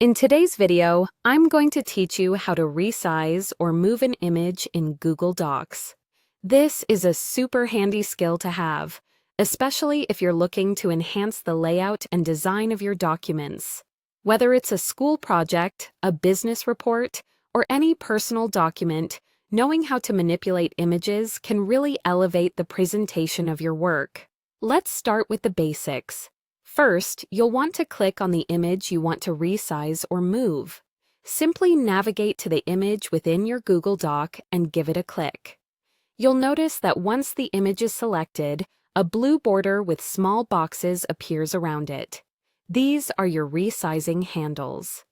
In today's video, I'm going to teach you how to resize or move an image in Google Docs. This is a super handy skill to have, especially if you're looking to enhance the layout and design of your documents. Whether it's a school project, a business report, or any personal document, knowing how to manipulate images can really elevate the presentation of your work. Let's start with the basics. First, you'll want to click on the image you want to resize or move. Simply navigate to the image within your Google Doc and give it a click. You'll notice that once the image is selected, a blue border with small boxes appears around it. These are your resizing handles.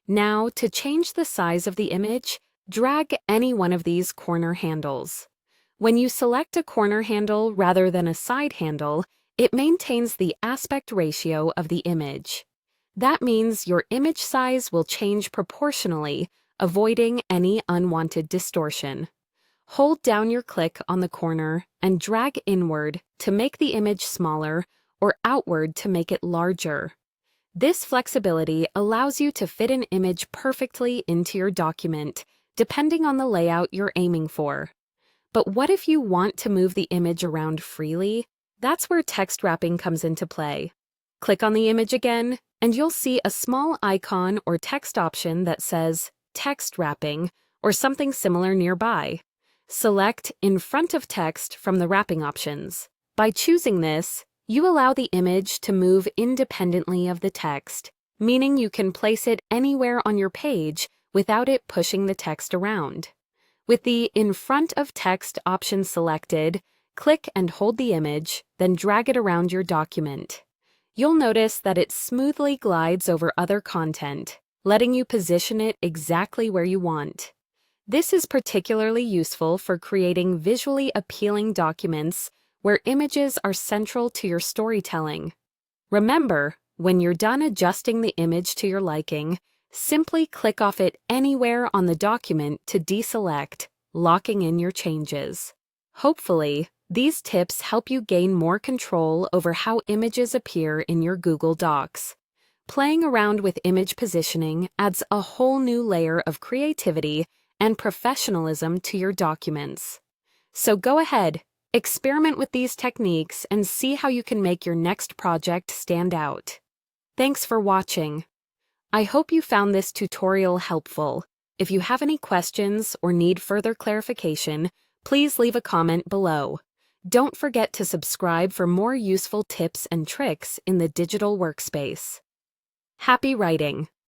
Now, to change the size of the image, drag any one of these corner handles. When you select a corner handle rather than a side handle, it maintains the aspect ratio of the image. That means your image size will change proportionally, avoiding any unwanted distortion. Hold down your click on the corner and drag inward to make the image smaller or outward to make it larger. This flexibility allows you to fit an image perfectly into your document, depending on the layout you're aiming for. But what if you want to move the image around freely? That's where text wrapping comes into play. Click on the image again, and you'll see a small icon or text option that says Text Wrapping or something similar nearby. Select In Front of Text from the wrapping options. By choosing this, you allow the image to move independently of the text, meaning you can place it anywhere on your page without it pushing the text around. With the In Front of Text option selected, click and hold the image, then drag it around your document. You'll notice that it smoothly glides over other content, letting you position it exactly where you want. This is particularly useful for creating visually appealing documents where images are central to your storytelling. Remember, when you're done adjusting the image to your liking, simply click off it anywhere on the document to deselect, locking in your changes. Hopefully, these tips help you gain more control over how images appear in your Google Docs. Playing around with image positioning adds a whole new layer of creativity and professionalism to your documents. So go ahead, experiment with these techniques and see how you can make your next project stand out. Thanks for watching. I hope you found this tutorial helpful. If you have any questions or need further clarification, please leave a comment below. Don't forget to subscribe for more useful tips and tricks in the digital workspace. Happy writing!